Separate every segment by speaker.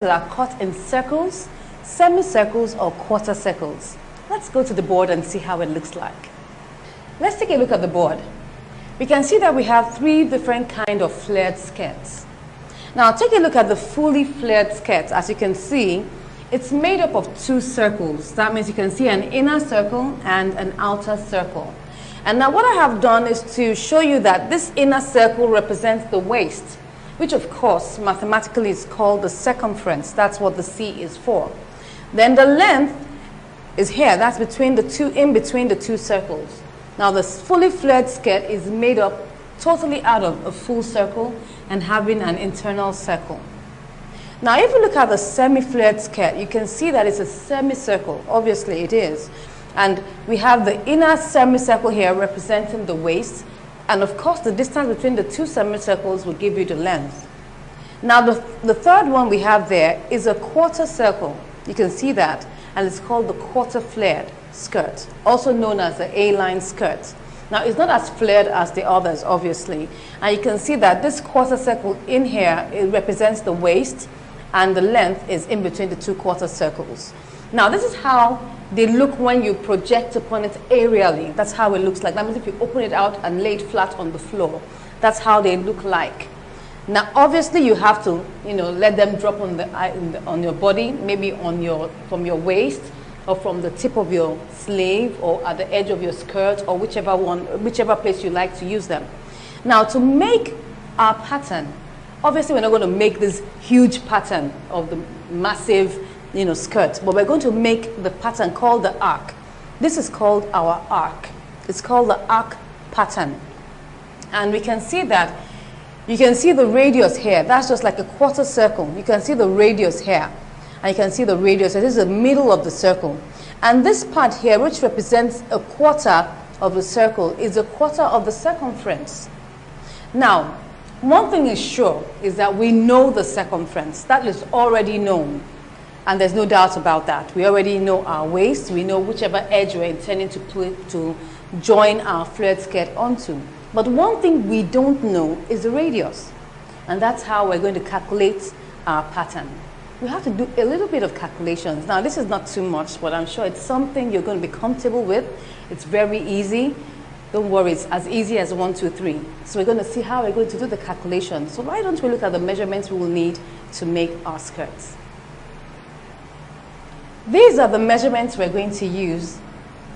Speaker 1: are cut in circles, semicircles, or quarter circles. Let's go to the board and see how it looks like. Let's take a look at the board. We can see that we have three different kinds of flared skirts. Now take a look at the fully flared skirt. As you can see, it's made up of two circles. That means you can see an inner circle and an outer circle. And now what I have done is to show you that this inner circle represents the waist, which of course mathematically is called the circumference. That's what the C is for. Then the length is here. That's between the two, in between the two circles. Now the fully flared skirt is made up totally out of a full circle and having an internal circle. Now if you look at the semi-flared skirt, you can see that it's a semicircle. Obviously it is. And we have the inner semicircle here representing the waist. And of course the distance between the two semicircles will give you the length. Now the third one we have there is a quarter circle. You can see that. And it's called the quarter flared skirt, also known as the A-line skirt. Now it's not as flared as the others, obviously. And you can see that this quarter circle in here, it represents the waist, and the length is in between the two quarter circles. Now this is how they look when you project upon it aerially. That's how it looks like. That means if you open it out and lay it flat on the floor, that's how they look like. Now obviously you have to, let them drop on your body, maybe from your waist, or from the tip of your sleeve, or at the edge of your skirt, or whichever place you like to use them. Now to make our pattern, obviously we're not going to make this huge pattern of the massive skirt, but we're going to make the pattern called the arc. This is called our arc. It's called the arc pattern. And we can see that, you can see the radius here. That's just like a quarter circle. You can see the radius here. And you can see the radius. So this is the middle of the circle. And this part here, which represents a quarter of the circle, is a quarter of the circumference. Now, one thing is sure is that we know the circumference. That is already known. And there's no doubt about that. We already know our waist. We know whichever edge we're intending to join our flared skirt onto. But one thing we don't know is the radius. And that's how we're going to calculate our pattern. We have to do a little bit of calculations. Now this is not too much, but I'm sure it's something you're going to be comfortable with. It's very easy. Don't worry, it's as easy as 1, 2, 3. So we're going to see how we're going to do the calculations. So why don't we look at the measurements we will need to make our skirts. These are the measurements we're going to use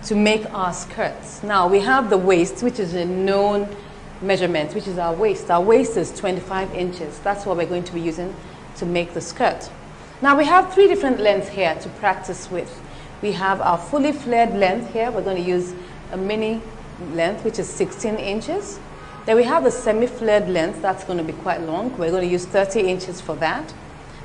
Speaker 1: to make our skirts. Now we have the waist, which is a known measurement, which is our waist. Our waist is 25 inches. That's what we're going to be using to make the skirt. Now we have three different lengths here to practice with. We have our fully flared length here. We're going to use a mini length, which is 16 inches. Then we have the semi-flared length. That's going to be quite long. We're going to use 30 inches for that.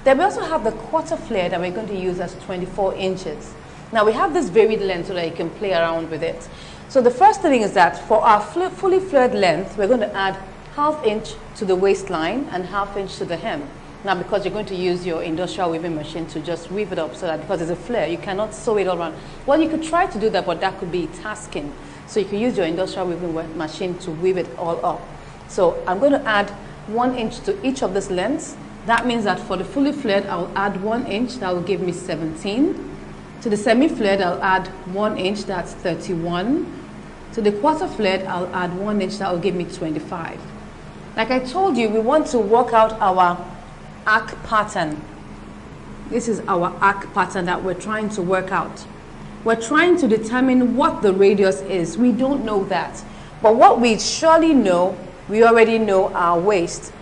Speaker 1: Then we also have the quarter flared that we're going to use as 24 inches. Now we have this varied length so that you can play around with it. So the first thing is that for our fully flared length, we're going to add ½ inch to the waistline and ½ inch to the hem. Now because you're going to use your industrial weaving machine to just weave it up, so that because it's a flare, you cannot sew it all around. Well, you could try to do that, but that could be tasking. So you can use your industrial weaving machine to weave it all up. So I'm going to add 1 inch to each of these lengths. That means that for the fully flared, I'll add 1 inch. That will give me 17. To the semi-flared, I'll add 1 inch. That's 31. To the quarter flared, I'll add 1 inch. That will give me 25. Like I told you, we want to work out our arc pattern. This is our arc pattern that we're trying to work out. We're trying to determine what the radius is. We don't know that. But what we surely know, we already know our waist.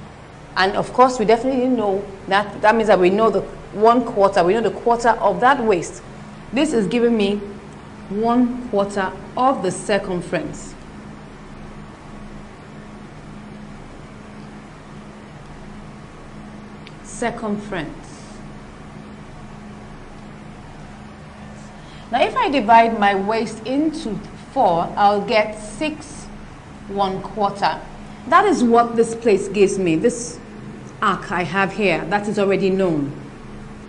Speaker 1: And of course, we definitely know that. That means that we know the 1/4. We know the quarter of that waist. This is giving me 1/4 of the circumference. Circumference. Now if I divide my waist into 4, I'll get 6 1/4. That is what this place gives me. This arc I have here, that is already known.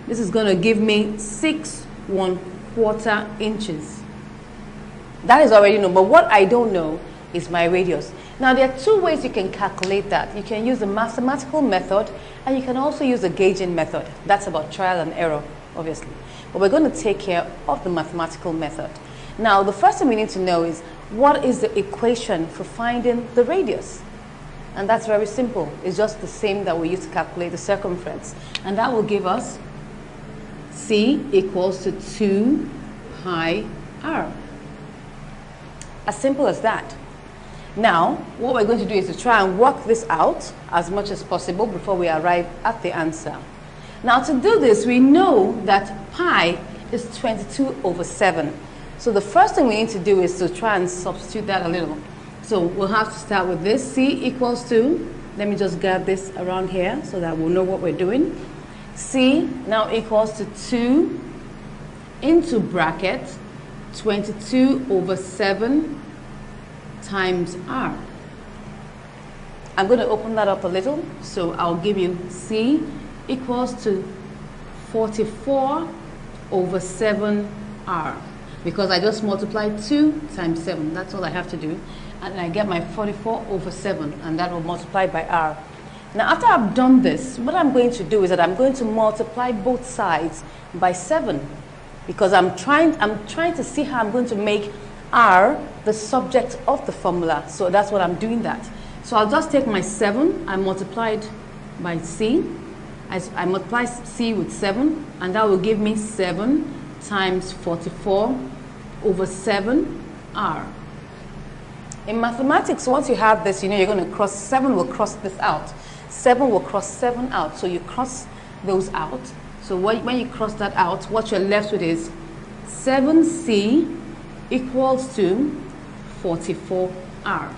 Speaker 1: This is going to give me 6 1/4 inches. That is already known, but what I don't know is my radius. Now there are two ways you can calculate that. You can use the mathematical method, And you can also use the gauging method. That's about trial and error, obviously. But we're going to take care of the mathematical method. Now, the first thing we need to know is, what is the equation for finding the radius? And that's very simple. It's just the same that we use to calculate the circumference. And that will give us C equals to 2 pi r. As simple as that. Now, what we're going to do is to try and work this out as much as possible before we arrive at the answer. Now, to do this, we know that pi is 22/7. So the first thing we need to do is to try and substitute that a little. So we'll have to start with this. C equals to, let me just get this around here so that we'll know what we're doing. C now equals to 2 into bracket 22/7 times r. I'm going to open that up a little, so I'll give you C equals to 44/7r, because I just multiplied 2 times 7. That's all I have to do. And I get my 44/7, and that will multiply by r. Now, after I've done this, what I'm going to do is that I'm going to multiply both sides by 7, because I'm trying to see how I'm going to make r the subject of the formula. So that's what I'm doing that. So I'll just take my 7, I multiplied by C. I multiply C with 7, and that will give me 7 times 44/7r. In mathematics, once you have this, you know you're going to cross, 7 will cross this out. 7 will cross 7 out, so you cross those out. So when you cross that out, what you're left with is 7C equals to 44r.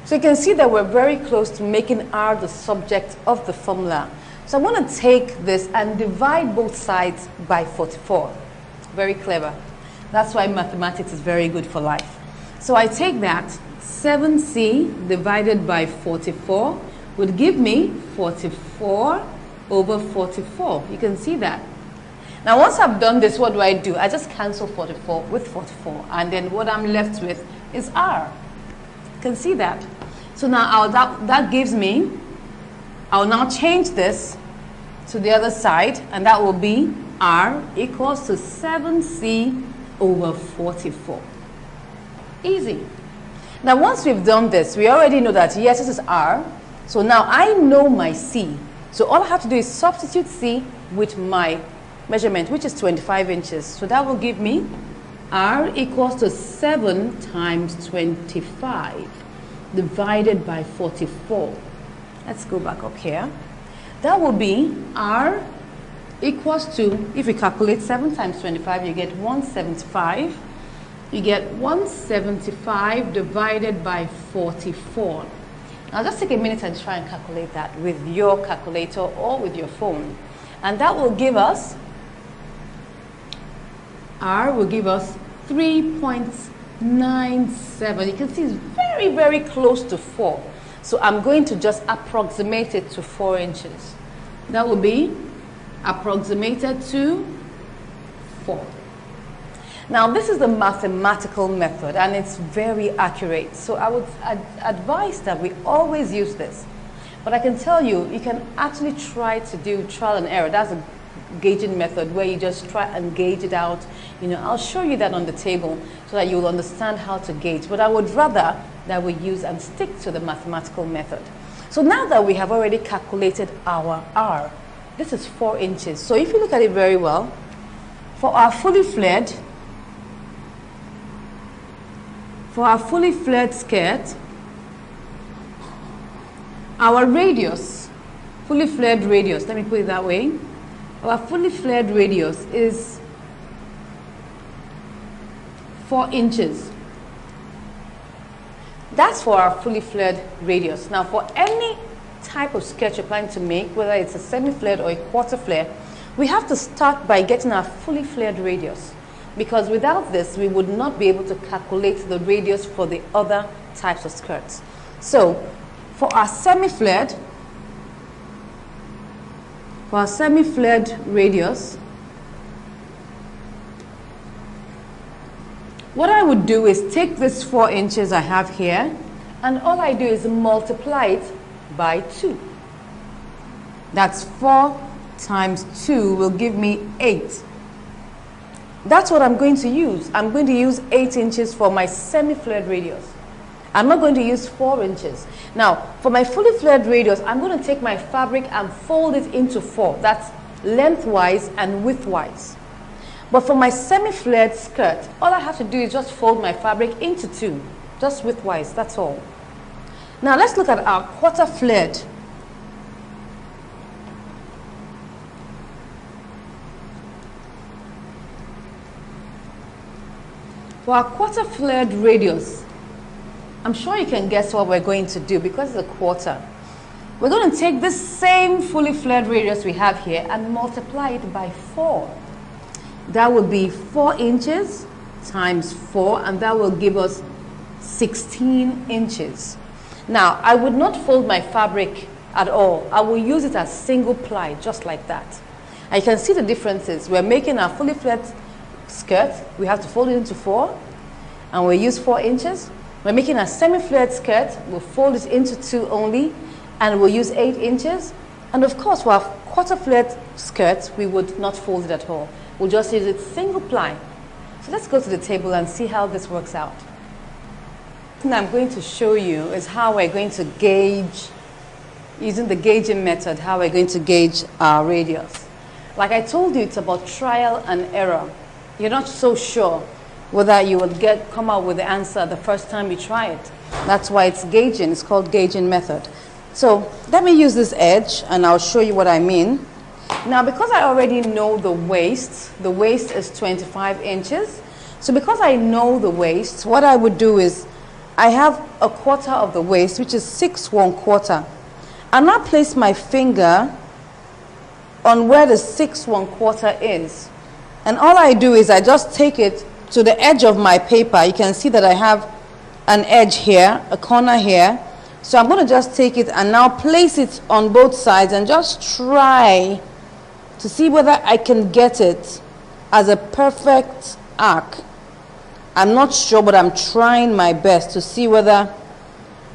Speaker 1: So you can see that we're very close to making r the subject of the formula. So I'm going to take this and divide both sides by 44. Very clever. That's why mathematics is very good for life. So I take that, 7C divided by 44 would give me 44/44. You can see that. Now, once I've done this, what do? I just cancel 44 with 44, and then what I'm left with is r. You can see that. So now that gives me, I'll now change this to the other side, and that will be r equals to 7C/44. Easy. Now, once we've done this, we already know that, yes, this is r. So now I know my C. So all I have to do is substitute C with my measurement, which is 25 inches. So that will give me r equals to 7 times 25 divided by 44. Let's go back up here. That will be r equals to, if we calculate 7 times 25, you get 175. You get 175 divided by 44. Now just take a minute and try and calculate that with your calculator or with your phone. And that will give us, r will give us 3.97. You can see it's very, very close to 4. So I'm going to just approximate it to 4 inches. That will be approximated to 4. Now, this is the mathematical method, and it's very accurate. So I would advise that we always use this. But I can tell you, you can actually try to do trial and error. That's a gauging method where you just try and gauge it out. You know, I'll show you that on the table so that you'll understand how to gauge. But I would rather that we use and stick to the mathematical method. So now that we have already calculated our r, this is 4 inches. So if you look at it very well, for our fully flared skirt, our radius, fully flared radius, let me put it that way, our fully flared radius is 4 inches. That's for our fully flared radius. Now, for any type of skirt you're planning to make, whether it's a semi-flared or a quarter flare, we have to start by getting our fully flared radius. Because without this, we would not be able to calculate the radius for the other types of skirts. So, for our semi-flared radius, what I would do is take this 4 inches I have here, and all I do is multiply it by 2. That's 4 times 2 will give me 8. That's what I'm going to use. I'm going to use 8 inches for my semi-flared radius. I'm not going to use 4 inches. Now, for my fully flared radius, I'm going to take my fabric and fold it into 4. That's lengthwise and widthwise. But for my semi-flared skirt, all I have to do is just fold my fabric into 2, just widthwise, that's all. Now let's look at our quarter flared. For our quarter flared radius, I'm sure you can guess what we're going to do because it's a quarter. We're going to take this same fully flared radius we have here and multiply it by 4. That would be 4 inches times 4, and that will give us 16 inches. Now, I would not fold my fabric at all. I will use it as single ply, just like that. And you can see the differences. We're making our fully flared skirt. We have to fold it into 4, and we'll use 4 inches. We're making a semi-flared skirt. We'll fold it into 2 only, and we'll use 8 inches. And of course, for our quarter flared skirt, we would not fold it at all. We'll just use it single ply. So let's go to the table and see how this works out. What I'm going to show you is how we're going to gauge, using the gauging method, how we're going to gauge our radius. Like I told you, it's about trial and error. You're not so sure whether you will come out with the answer the first time you try it. That's why it's gauging. It's called gauging method. So let me use this edge and I'll show you what I mean. Now, because I already know the waist is 25 inches. So because I know the waist, what I would do is I have a quarter of the waist, which is 6 1/4. And I place my finger on where the 6 1/4 is. And all I do is I just take it to the edge of my paper. You can see that I have an edge here, a corner here. So I'm going to just take it and now place it on both sides and just try to see whether I can get it as a perfect arc. I'm not sure, but I'm trying my best to see whether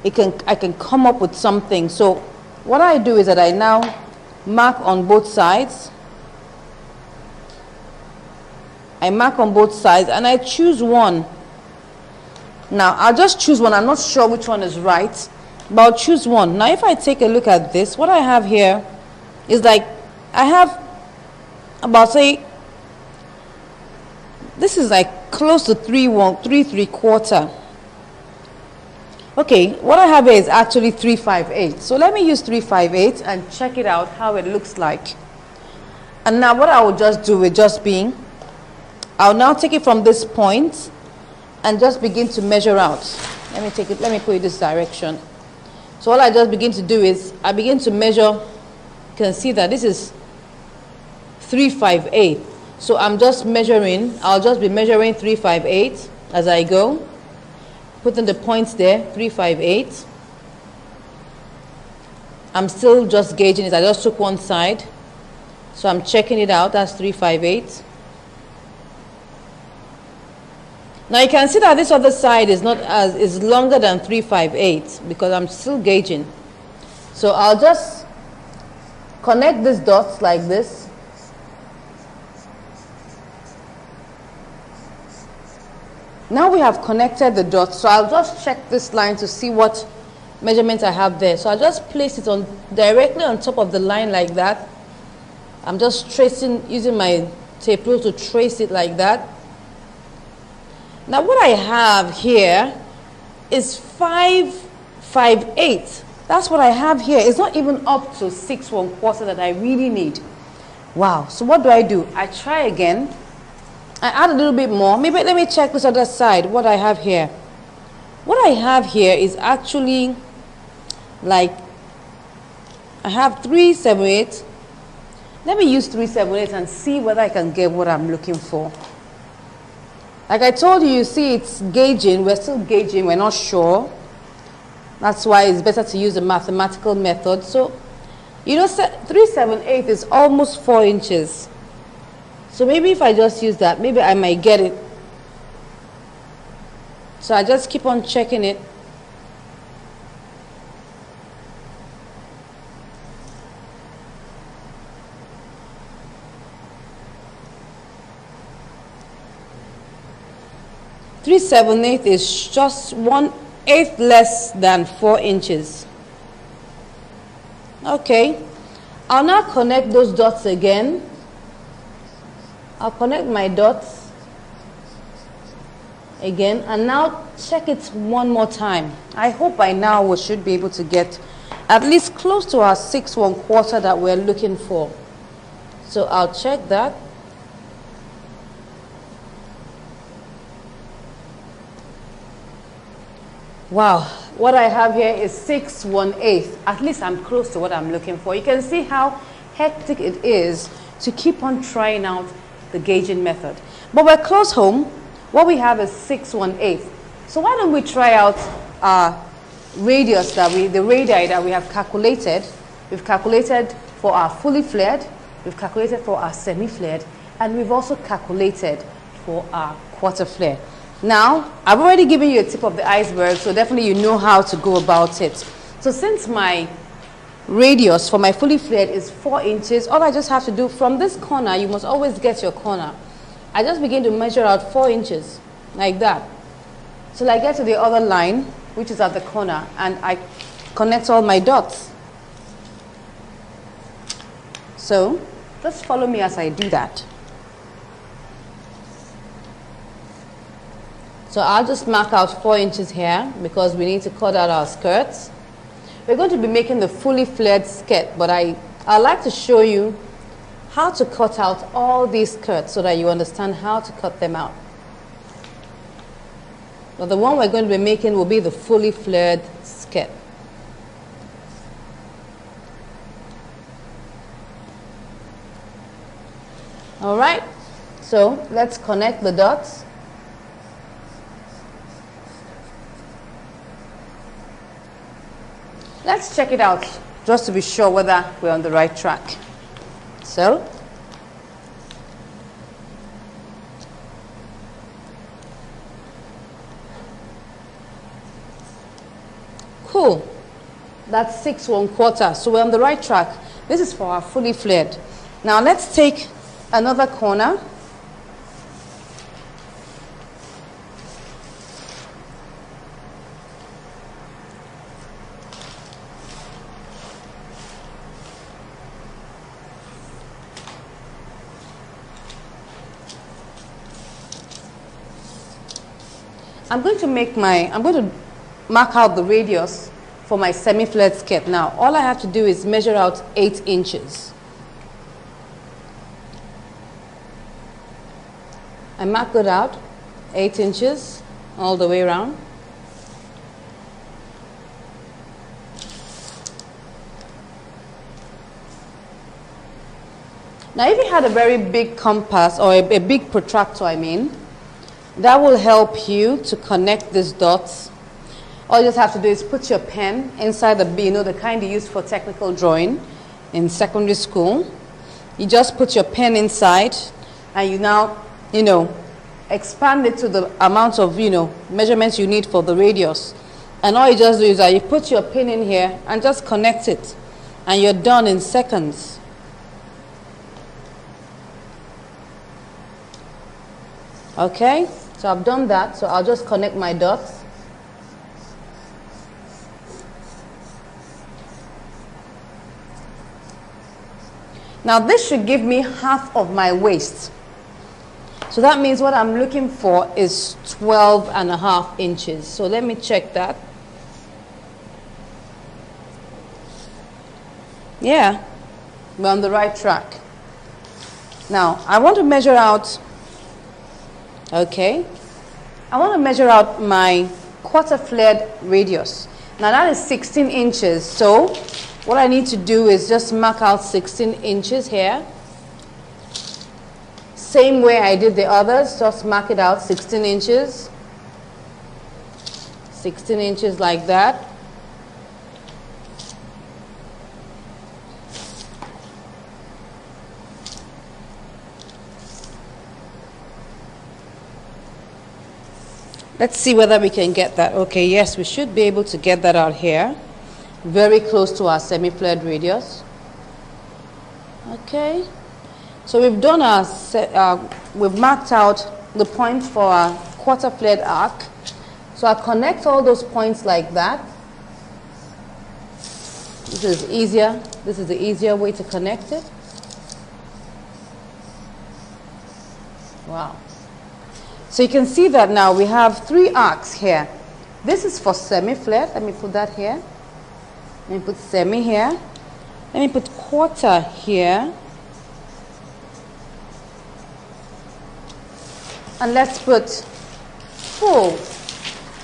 Speaker 1: I can come up with something. So what I do is that I now mark on both sides. I mark on both sides and I choose one. Now I'll just choose one. I'm not sure which one is right, but I'll choose one. Now if I take a look at this, what I have here is like I have about, say, this is like close to 3 3/4. Okay, what I have here is actually 3/5/8. So let me use 3/5/8 and check it out how it looks like. And now what I will just do with just being, I'll now take it from this point and just begin to measure out. Let me take it, let me put it this direction. So all I just begin to do is I begin to measure. You can see that this is 3/5/8. So I'm just measuring, I'll just be measuring 3/5/8 as I go. Putting the points there, 3/5/8. I'm still just gauging it. I just took one side. So I'm checking it out. That's 3/5/8. Now you can see that this other side is is longer than 3/5/8 because I'm still gauging. So I'll just connect these dots like this. Now we have connected the dots, so I'll just check this line to see what measurement I have there. So I'll just place it on directly on top of the line like that. I'm just tracing, using my tape rule to trace it like that. Now what I have here is 5/5/8. That's what I have here. It's not even up to 6 1/4 that I really need. Wow. So what do? I try again. I add a little bit more. Maybe let me check this other side, what I have here. What I have here is actually like, I have 3/7/8. Let me use 3/7/8 and see whether I can get what I'm looking for. Like I told you, you see it's gauging. We're still gauging. We're not sure. That's why it's better to use a mathematical method. So, you know, 3/7/8 is almost 4 inches. So maybe if I just use that, maybe I might get it. So I just keep on checking it. 3/7 is just 1/8 less than 4 inches. Okay, I'll now connect those dots again. I'll connect my dots again and now check it one more time. I hope by now we should be able to get at least close to our 6 1/4 that we're looking for. So I'll check that. Wow, what I have here is 6 1/8. At least I'm close to what I'm looking for. You can see how hectic it is to keep on trying out the gauging method. But we're close home. What we have is 6 1/8. So why don't we try out our radius the radii that we have calculated. We've calculated for our fully flared, we've calculated for our semi-flared, and we've also calculated for our quarter flare. Now, I've already given you a tip of the iceberg, so definitely you know how to go about it. So since my radius for my fully flared is 4 inches, all I just have to do from this corner, you must always get your corner. I just begin to measure out 4 inches, like that. Till I get to the other line, which is at the corner, and I connect all my dots. So, just follow me as I do that. So I'll just mark out 4 inches here because we need to cut out our skirts. We're going to be making the fully flared skirt, but I'd like to show you how to cut out all these skirts so that you understand how to cut them out. But the one we're going to be making will be the fully flared skirt. All right, so let's connect the dots. Let's check it out just to be sure whether we're on the right track. So, cool. That's 6 1/4. So we're on the right track. This is for our fully flared. Now let's take another corner. I'm going to mark out the radius for my semi-flared skirt. Now, all I have to do is measure out 8 inches. I mark it out, 8 inches all the way around. Now, if you had a very big compass or a big protractor, that will help you to connect these dots. All you just have to do is put your pen inside the kind you use for technical drawing in secondary school. You just put your pen inside and you now, expand it to the amount of, measurements you need for the radius. And all you just do is that you put your pin in here and just connect it. And you're done in seconds. Okay, so I've done that, so I'll just connect my dots. Now this should give me half of my waist. So that means what I'm looking for is 12.5 inches. So let me check that. Yeah, we're on the right track. Now I want to measure out. Okay, I want to measure out my quarter flared radius. Now that is 16 inches. So what I need to do is just mark out 16 inches here. Same way I did the others, just mark it out 16 inches. 16 inches like that. Let's see whether we can get that. Okay, yes, we should be able to get that out here. Very close to our semi-flared radius. Okay, so we've done we've marked out the point for our quarter flared arc. So I connect all those points like that. This is easier. This is the easier way to connect it. Wow. So you can see that now we have 3 arcs here. This is for semi-flared. Let me put that here. Let me put semi here. Let me put quarter here. And let's put full.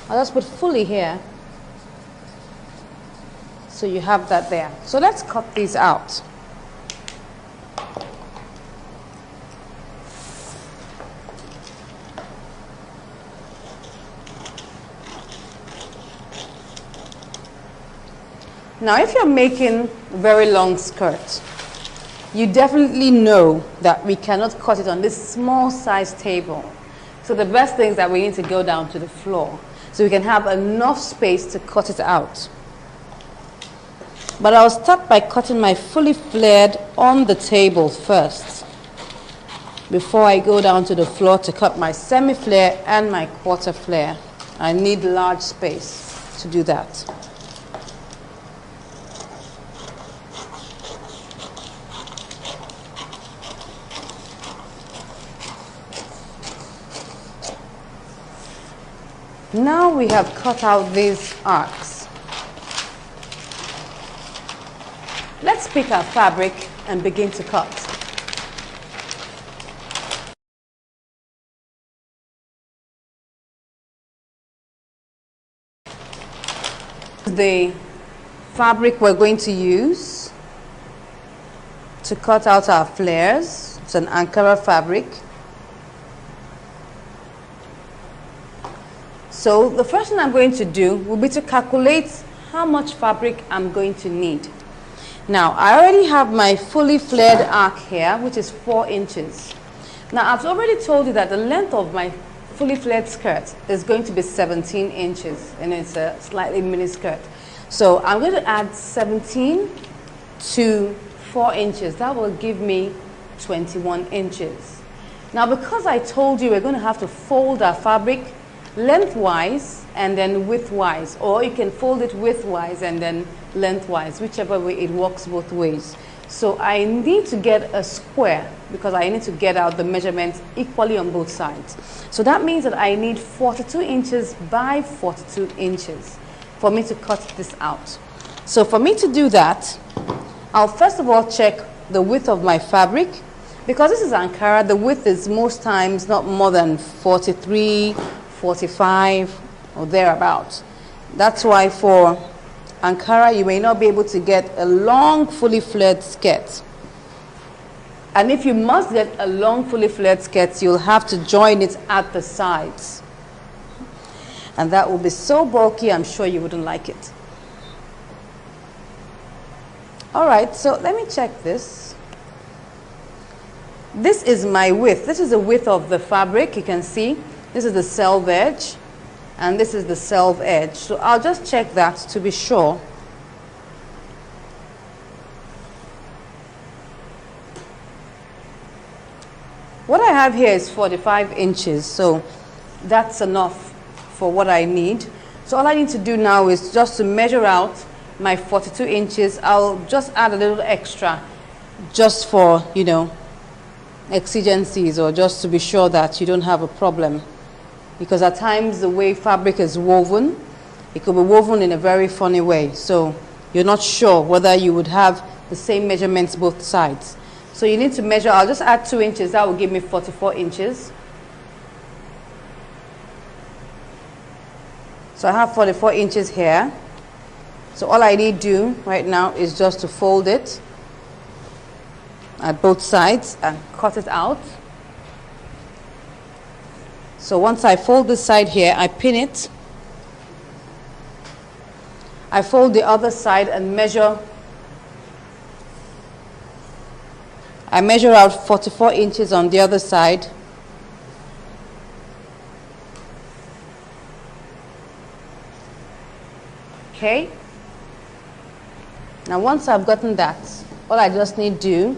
Speaker 1: I'll just put fully here. So you have that there. So let's cut these out. Now, if you're making a very long skirt, you definitely know that we cannot cut it on this small size table. So the best thing is that we need to go down to the floor so we can have enough space to cut it out. But I'll start by cutting my fully flared on the table first before I go down to the floor to cut my semi-flare and my quarter flare. I need large space to do that. Now we have cut out these arcs. Let's pick our fabric and begin to cut. The fabric we're going to use to cut out our flares. It's an Ankara fabric. So the first thing I'm going to do will be to calculate how much fabric I'm going to need. Now, I already have my fully flared arc here, which is 4 inches. Now, I've already told you that the length of my fully flared skirt is going to be 17 inches, and it's a slightly mini skirt. So I'm going to add 17 to 4 inches. That will give me 21 inches. Now, because I told you we're going to have to fold our fabric lengthwise and then widthwise, or you can fold it widthwise and then lengthwise, whichever way it works both ways. So I need to get a square because I need to get out the measurements equally on both sides. So that means that I need 42 inches by 42 inches for me to cut this out. So for me to do that, I'll first of all check the width of my fabric. Because this is Ankara, the width is most times not more than 43, 45 or thereabouts. That's why for Ankara you may not be able to get a long fully flared skirt. And if you must get a long fully flared skirt, you'll have to join it at the sides. And that will be so bulky, I'm sure you wouldn't like it. Alright, so let me check this. This is my width. This is the width of the fabric, you can see. This is the selve edge, and this is the selve edge. So I'll just check that to be sure. What I have here is 45 inches, so that's enough for what I need. So all I need to do now is just to measure out my 42 inches. I'll just add a little extra just for, you know, exigencies, or just to be sure that you don't have a problem. Because at times the way fabric is woven, it could be woven in a very funny way. So you're not sure whether you would have the same measurements both sides. So you need to measure. I'll just add 2 inches. That will give me 44 inches. So I have 44 inches here. So all I need to do right now is just to fold it at both sides and cut it out. So once I fold this side here, I pin it. I fold the other side and measure. I measure out 44 inches on the other side. Okay. Now once I've gotten that, all I just need to do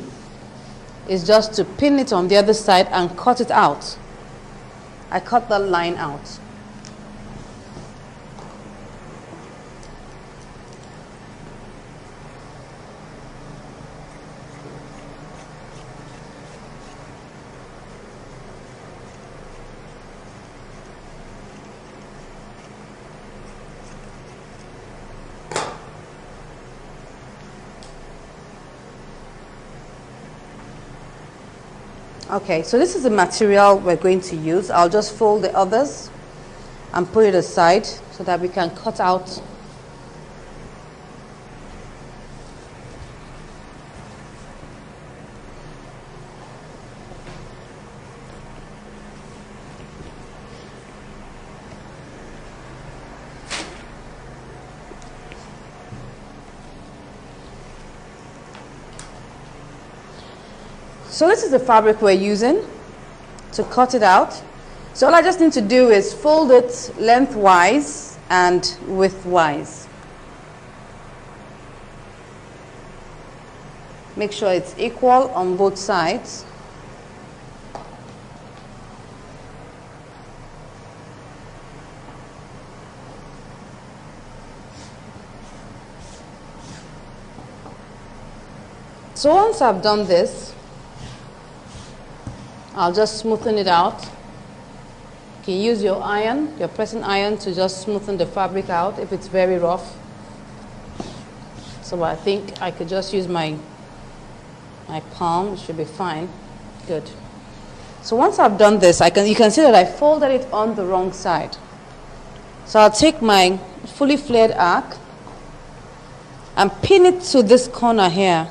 Speaker 1: is just to pin it on the other side and cut it out. I cut that line out. Okay, so this is the material we're going to use. I'll just fold the others and put it aside so that we can cut out . So this is the fabric we're using to cut it out. So all I just need to do is fold it lengthwise and widthwise. Make sure it's equal on both sides. So once I've done this, I'll just smoothen it out. You can use your iron, your pressing iron, to just smoothen the fabric out if it's very rough. So I think I could just use my palm. It should be fine. Good. So once I've done this, you can see that I folded it on the wrong side. So I'll take my fully flared arc and pin it to this corner here.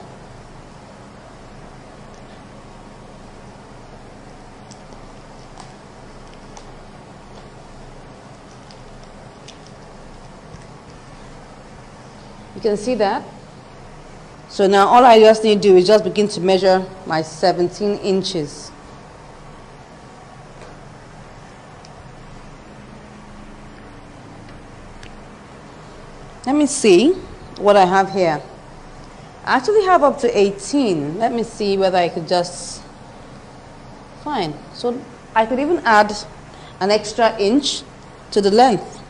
Speaker 1: You can see that. So now all I just need to do is just begin to measure my 17 inches. Let me see what I have here. I actually have up to 18. Let me see whether I could just... Fine. So I could even add an extra inch to the length.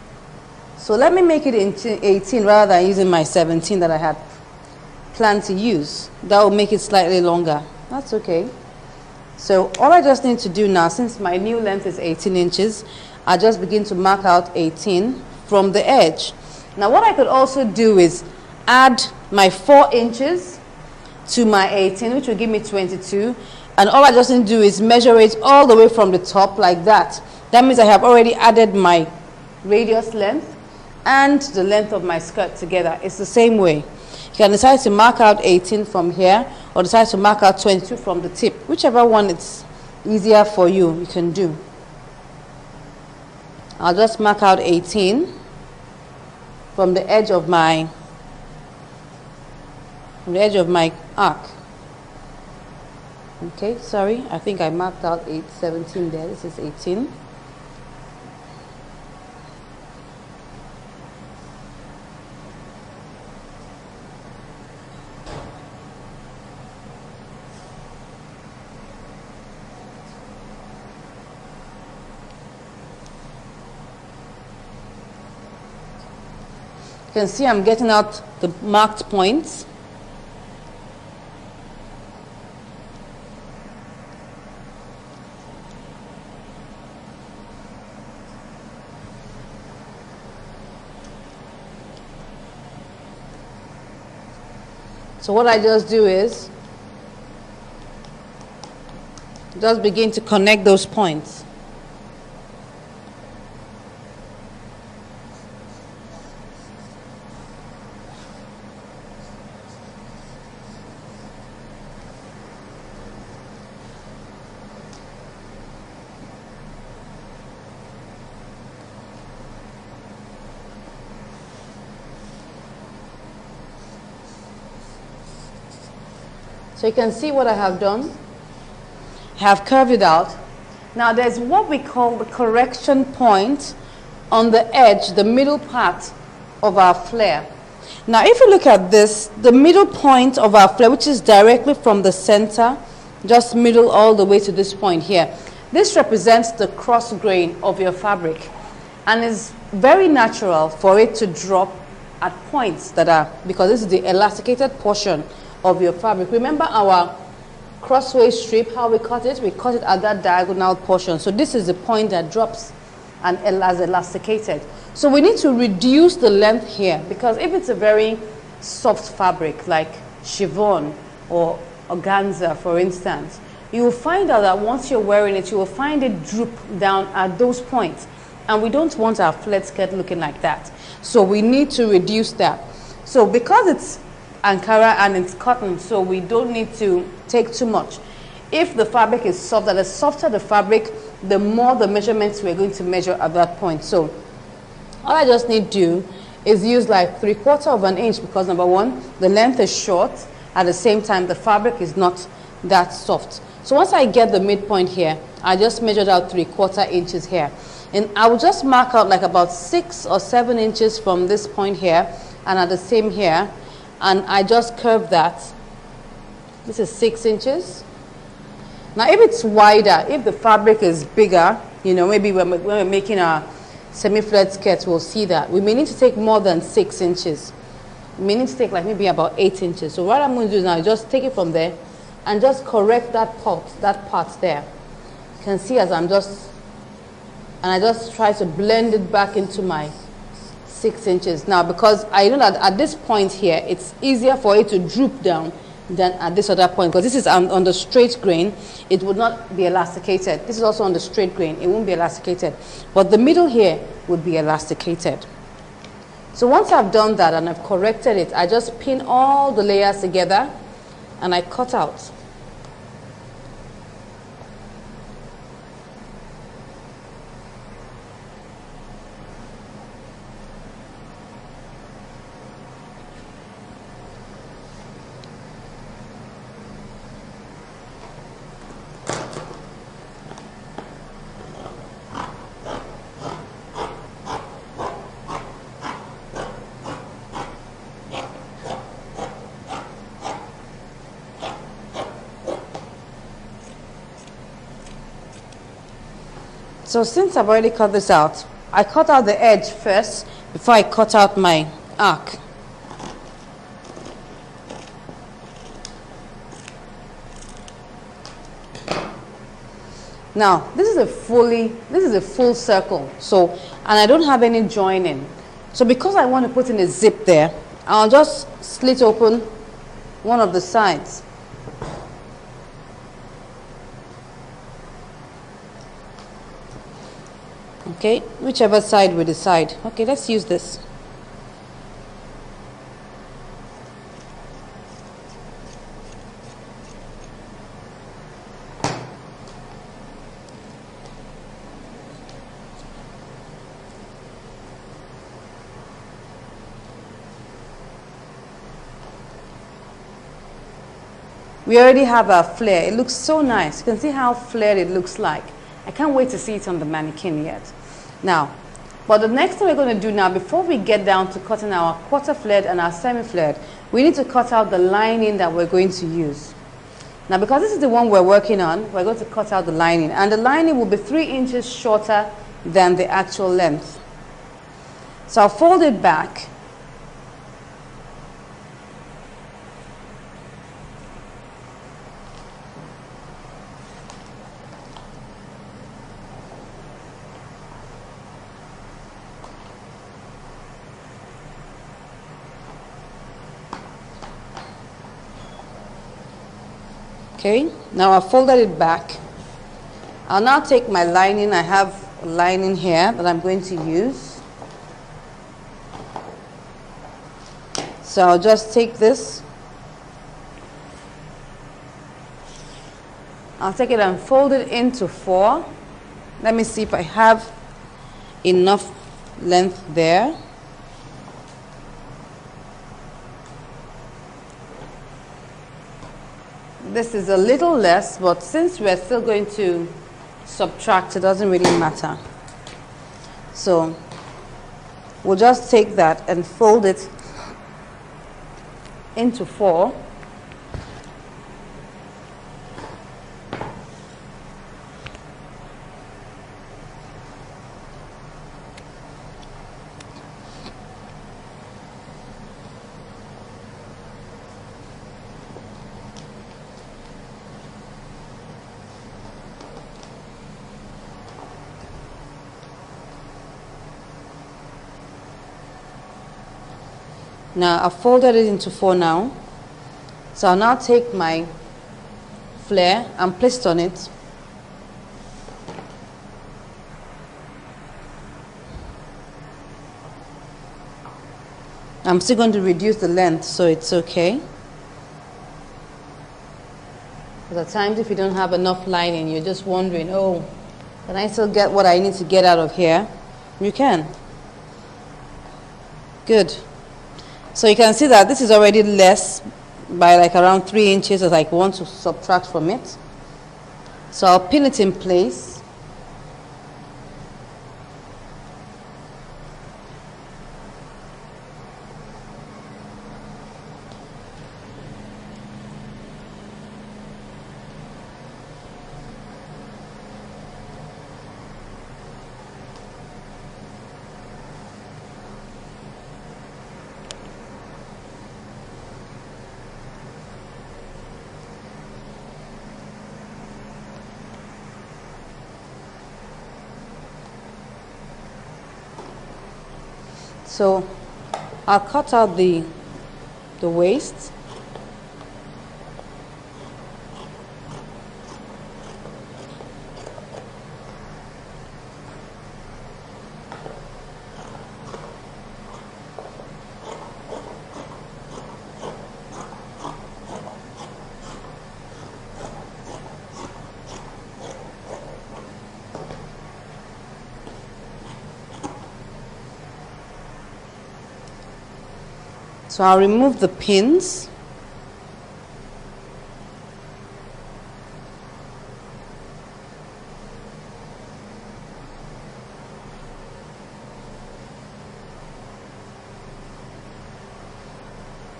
Speaker 1: So let me make it into 18 rather than using my 17 that I had planned to use. That will make it slightly longer. That's okay. So all I just need to do now, since my new length is 18 inches, I just begin to mark out 18 from the edge. Now what I could also do is add my 4 inches to my 18, which will give me 22. And all I just need to do is measure it all the way from the top like that. That means I have already added my radius length and the length of my skirt together. It's the same way. You can decide to mark out 18 from here or decide to mark out 22 from the tip. Whichever one it's easier for you, you can do. I'll just mark out 18 from the edge of my arc. Okay, sorry, I think I marked out 17 there. This is 18. You can see I'm getting out the marked points. So what I just do is just begin to connect those points. So you can see what I have done. I have curved it out. Now there's what we call the correction point on the edge, the middle part of our flare. Now if you look at this, the middle point of our flare, which is directly from the center, just middle all the way to this point here, This represents the cross grain of your fabric, and it's very natural for it to drop at points that are, because this is the elasticated portion of your fabric. Remember our crossways strip, how we cut it? We cut it at that diagonal portion. So this is the point that drops and has elasticated. So we need to reduce the length here, because if it's a very soft fabric like chiffon or organza, for instance, you will find out that once you're wearing it, you will find it droop down at those points. And we don't want our flared skirt looking like that. So we need to reduce that. So because it's Ankara and it's cotton, so we don't need to take too much. If the fabric is soft, the softer the fabric, the more the measurements we're going to measure at that point. So all I just need to do is use like 3/4 of an inch, because number one, the length is short. At the same time, the fabric is not that soft. So once I get the midpoint here, I just measured out 3/4 inches here. And I will just mark out like about 6 or 7 inches from this point here, and at the same here, and I just curve that. This is 6 inches. Now if it's wider, if the fabric is bigger, you know, maybe when we're making a semi-flared skirt, we'll see that. We may need to take more than 6 inches. We may need to take like maybe about 8 inches. So what I'm going to do now is just take it from there and just correct that part there. You can see as I'm just, and I just try to blend it back into my 6 inches. Now, because I know that at this point here, it's easier for it to droop down than at this other point, because this is on the straight grain, it would not be elasticated. This is also on the straight grain, it won't be elasticated. But the middle here would be elasticated. So once I've done that and I've corrected it, I just pin all the layers together and I cut out. So since I've already cut this out, I cut out the edge first before I cut out my arc. Now, this is a full circle. So, and I don't have any joining. So because I want to put in a zip there, I'll just slit open one of the sides. Okay, whichever side we decide. Okay, let's use this. We already have our flare. It looks so nice. You can see how flared it looks like. I can't wait to see it on the mannequin yet. Now, but the next thing we're going to do now, before we get down to cutting our quarter flared and our semi-flared, we need to cut out the lining that we're going to use. Now, because this is the one we're working on, we're going to cut out the lining. And the lining will be 3 inches shorter than the actual length. So I'll fold it back. Okay, now I've folded it back. I'll now take my lining. I have a lining here that I'm going to use. So I'll just take this. I'll take it and fold it into 4. Let me see if I have enough length there. This is a little less, but since we're still going to subtract, it doesn't really matter. So we'll just take that and fold it into 4. Now I've folded it into 4 now. So I'll now take my flare and place it on it. I'm still going to reduce the length so it's okay. Because at times if you don't have enough lining, you're just wondering, oh, can I still get what I need to get out of here? You can. Good. So you can see that this is already less by like around 3 inches as I want to subtract from it. So I'll pin it in place. So I'll cut out the waist. So I'll remove the pins.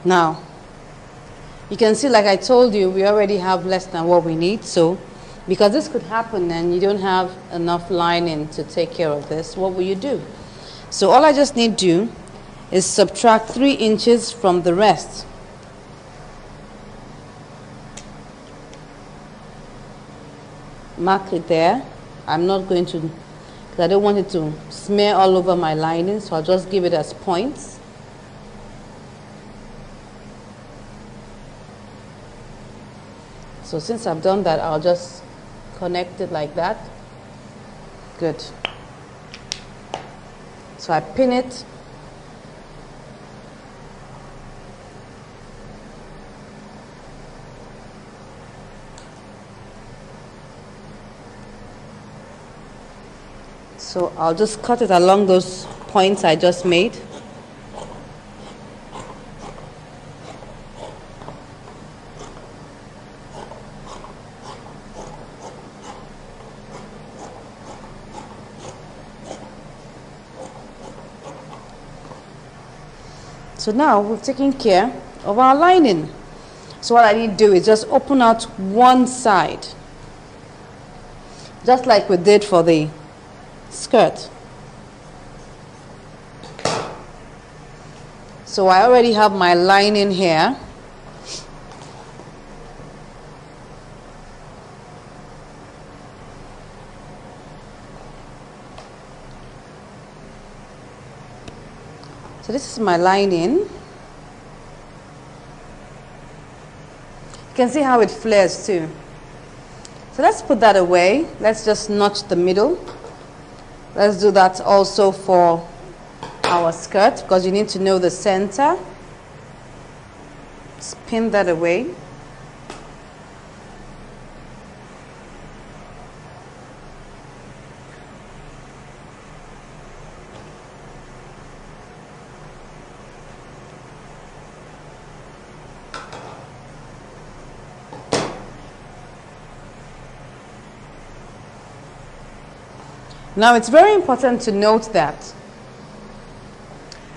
Speaker 1: Now, you can see, like I told you, we already have less than what we need. So, because this could happen and you don't have enough lining to take care of this, what will you do? So all I just need to do is subtract 3 inches from the rest. Mark it there. I'm not going to, because I don't want it to smear all over my lining, so I'll just give it as points. So since I've done that, I'll just connect it like that. Good. So I pin it. So I'll just cut it along those points I just made. So now we've taken care of our lining. So what I need to do is just open out one side, just like we did for the skirt. So I already have my lining here. So this is my lining. You can see how it flares too. So let's put that away. Let's just notch the middle. Let's do that also for our skirt, because you need to know the center. Just pin that away. Now it's very important to note that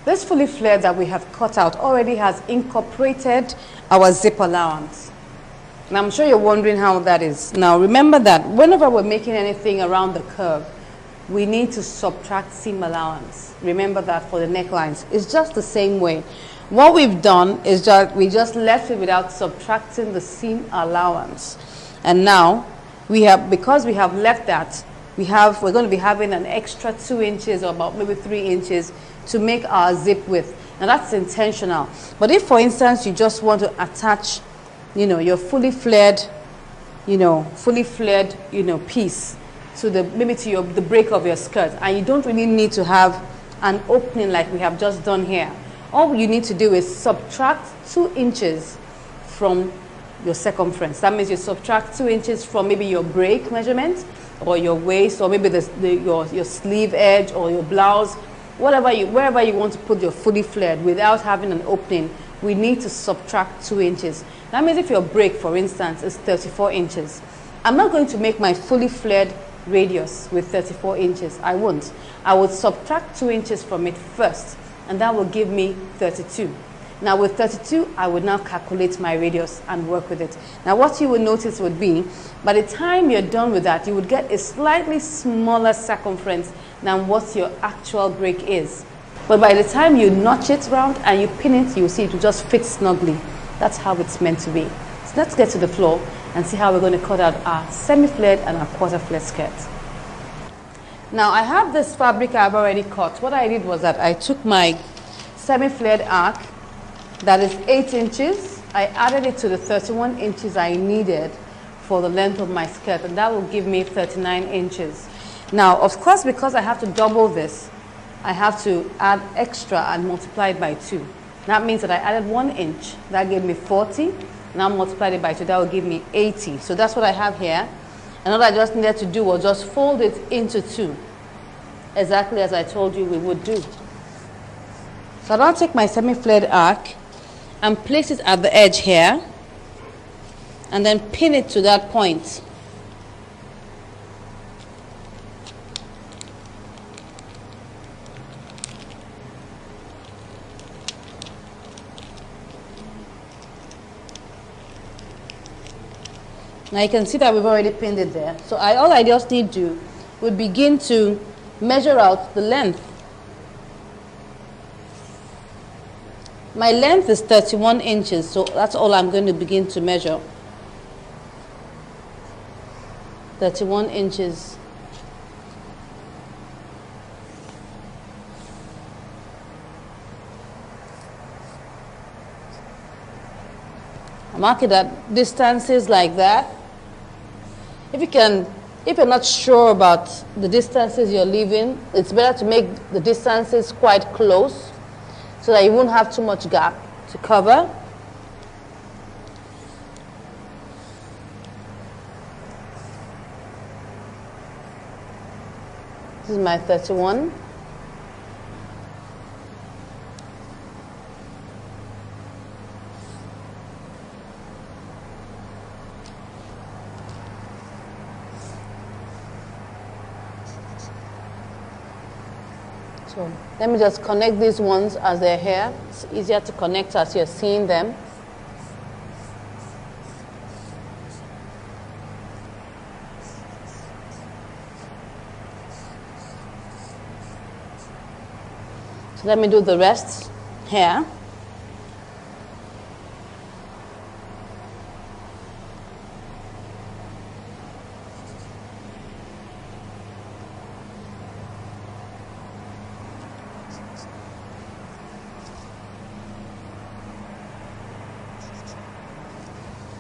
Speaker 1: this fully flared that we have cut out already has incorporated our zip allowance. And I'm sure you're wondering how that is. Now remember that whenever we're making anything around the curve, we need to subtract seam allowance. Remember that for the necklines. It's just the same way. What we've done is that we just left it without subtracting the seam allowance. And now we have, because we have left that, we're going to be having an extra 2 inches or about maybe 3 inches to make our zip width. Now that's intentional. But if, for instance, you just want to attach, your fully flared, piece to the break of your skirt, and you don't really need to have an opening like we have just done here. All you need to do is subtract 2 inches from your circumference. That means you subtract 2 inches from maybe your break measurement, or your waist, or maybe your sleeve edge, or your blouse, wherever you want to put your fully flared without having an opening. We need to subtract 2 inches. That means if your break, for instance, is 34 inches, I'm not going to make my fully flared radius with 34 inches. I won't. I would subtract 2 inches from it first, and that will give me 32. Now with 32, I would now calculate my radius and work with it. Now what you will notice would be, by the time you're done with that, you would get a slightly smaller circumference than what your actual break is. But by the time you notch it round and you pin it, you'll see it will just fit snugly. That's how it's meant to be. So let's get to the floor and see how we're going to cut out our semi-flared and our quarter-flared skirt. Now I have this fabric I've already cut. What I did was that I took my semi-flared arc, that is 8 inches. I added it to the 31 inches I needed for the length of my skirt, and that will give me 39 inches. Now, of course, because I have to double this, I have to add extra and multiply it by 2. That means that I added 1 inch. That gave me 40. Now multiplied it by 2. That will give me 80. So that's what I have here. And all I just needed to do was just fold it into 2, exactly as I told you we would do. So I'll now take my semi-flared arc and place it at the edge here, and then pin it to that point. Now you can see that we've already pinned it there. So all I just need to do would begin to measure out the length. My length is 31 inches, so that's all I'm going to begin to measure. 31 inches. I mark it at distances like that. If you're not sure about the distances you're leaving, it's better to make the distances quite close so that you won't have too much gap to cover. This is my 31. So let me just connect these ones as they're here. It's easier to connect as you're seeing them. So let me do the rest here.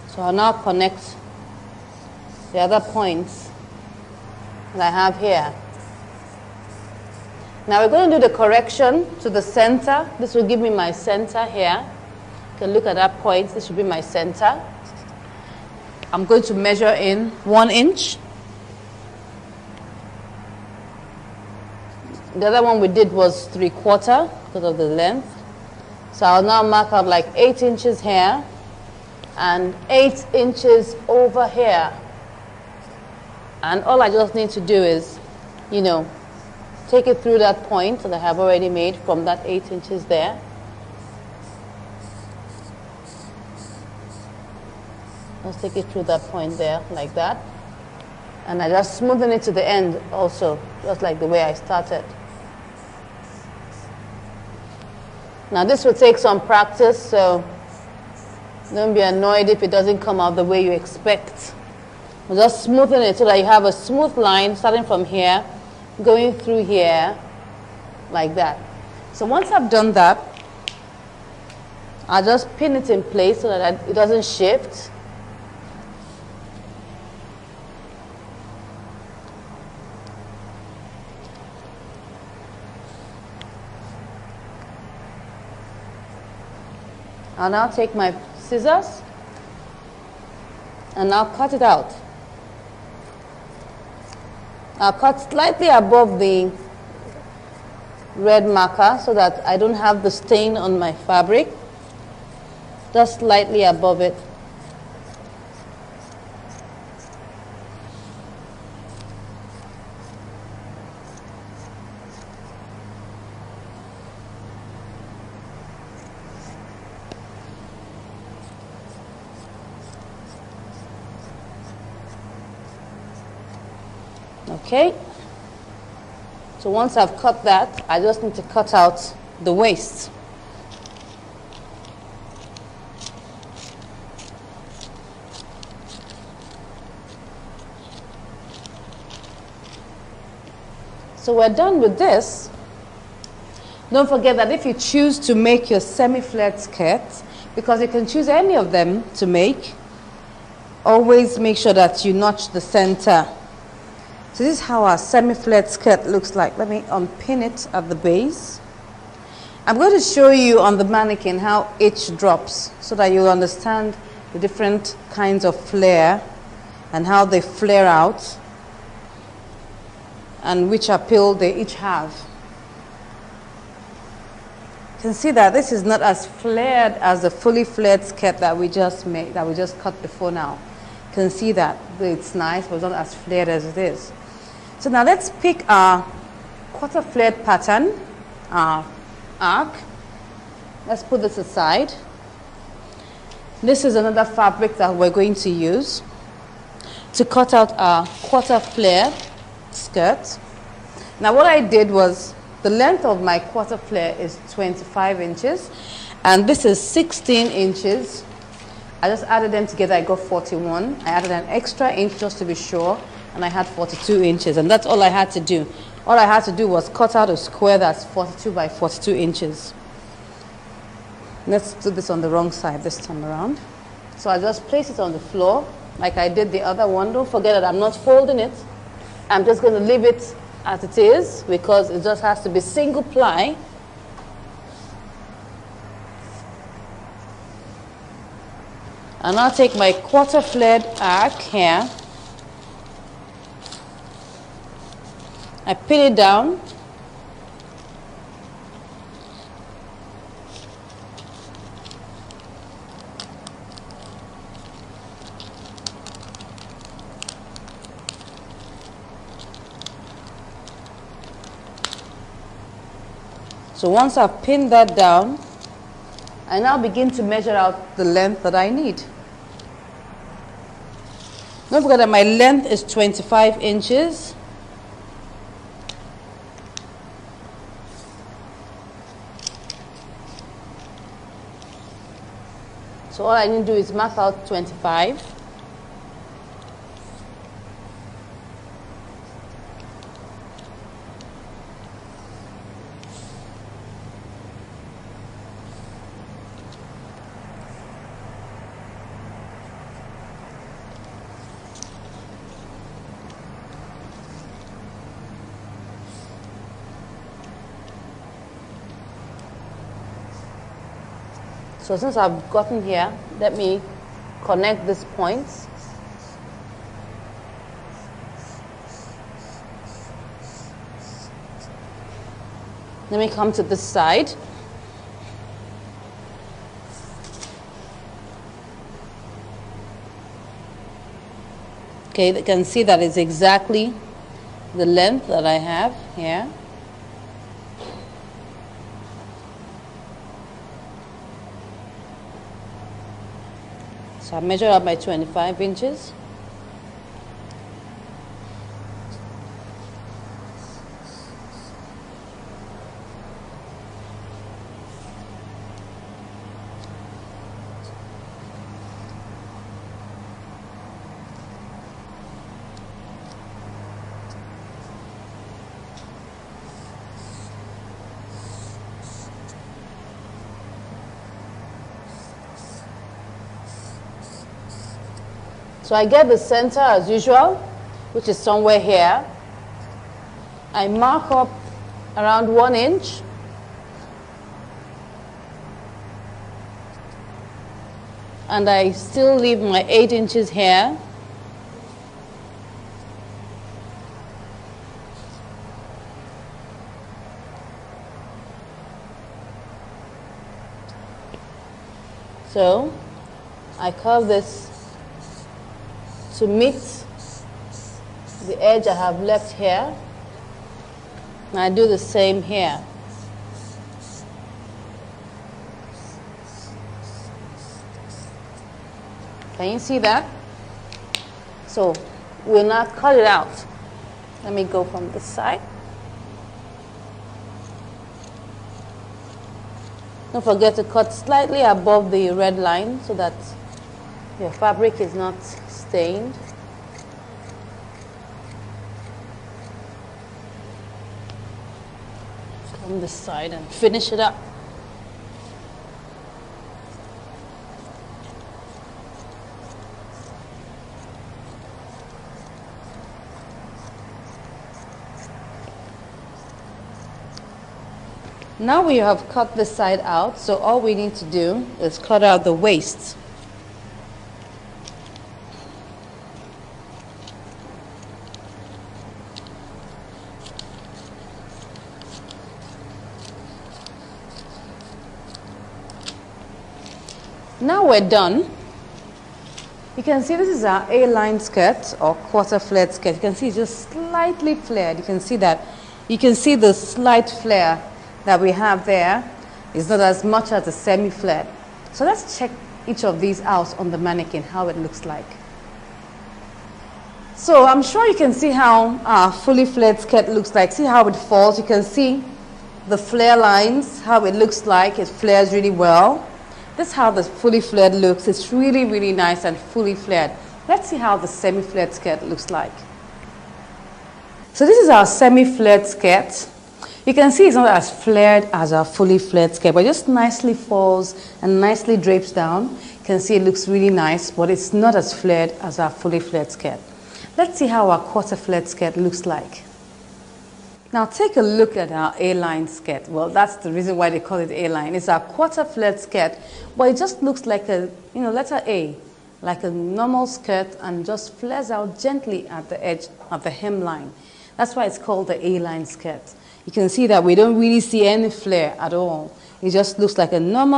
Speaker 1: So I'll now connect the other points that I have here. Now we're going to do the correction to the center. This will give me my center here. You can look at that point. This should be my center. I'm going to measure in 1 inch. The other one we did was 3/4 because of the length. So I'll now mark out like 8 inches here and 8 inches over here. And all I just need to do is, take it through that point that I have already made from that 8 inches there. Let's take it through that point there, like that. And I just smoothen it to the end also, just like the way I started. Now this will take some practice, so don't be annoyed if it doesn't come out the way you expect. We'll just smoothen it so that you have a smooth line starting from here, going through here, like that. So once I've done that, I'll just pin it in place so that it doesn't shift. I'll now take my scissors and I'll cut it out. I'll cut slightly above the red marker so that I don't have the stain on my fabric. Just slightly above it. Okay, so once I've cut that, I just need to cut out the waist. So we're done with this. Don't forget that if you choose to make your semi-flared skirt, because you can choose any of them to make, always make sure that you notch the center. So this is how our semi-flared skirt looks like. Let me unpin it at the base. I'm going to show you on the mannequin how each drops so that you'll understand the different kinds of flare and how they flare out and which appeal they each have. You can see that this is not as flared as the fully flared skirt that we just made, that we just cut before now. You can see that it's nice, but it's not as flared as it is. So now let's pick our quarter flared pattern, our arc. Let's put this aside. This is another fabric that we're going to use to cut out our quarter flare skirt. Now what I did was, the length of my quarter flare is 25 inches and this is 16 inches. I just added them together, I got 41. I added an extra inch just to be sure, and I had 42 inches, and that's all I had to do. All I had to do was cut out a square that's 42 by 42 inches. Let's do this on the wrong side this time around. So I just place it on the floor like I did the other one. Don't forget that I'm not folding it. I'm just going to leave it as it is because it just has to be single ply. And I'll take my quarter flared arc here. I pin it down. So once I've pinned that down, I now begin to measure out the length that I need. Don't forget that my length is 25 inches. So all I need to do is mark out 25. So since I've gotten here, let me connect these points. Let me come to this side. Okay, you can see that it's exactly the length that I have here. So I measure up my 25 inches. So I get the center as usual, which is somewhere here. I mark up around 1 inch. And I still leave my 8 inches here. So I curve this to meet the edge I have left here. And I do the same here. Can you see that? So we'll now cut it out. Let me go from this side. Don't forget to cut slightly above the red line so that your fabric is not stained. From this side and finish it up. Now we have cut this side out, so all we need to do is cut out the waist. Now we're done. You can see this is our A-line skirt or quarter flared skirt. You can see it's just slightly flared. You can see that. You can see the slight flare that we have there is not as much as the semi-flared. So let's check each of these out on the mannequin, how it looks like. So I'm sure you can see how our fully flared skirt looks like. See how it falls. You can see the flare lines, how it looks like. It flares really well. This is how the fully flared looks. It's really, really nice and fully flared. Let's see how the semi-flared skirt looks like. So this is our semi-flared skirt. You can see it's not as flared as our fully flared skirt, but it just nicely falls and nicely drapes down. You can see it looks really nice, but it's not as flared as our fully flared skirt. Let's see how our quarter flared skirt looks like. Now take a look at our A-line skirt. Well, that's the reason why they call it A-line. It's our quarter flared skirt, but it just looks like a, letter A, like a normal skirt, and just flares out gently at the edge of the hemline. That's why it's called the A-line skirt. You can see that we don't really see any flare at all. It just looks like a normal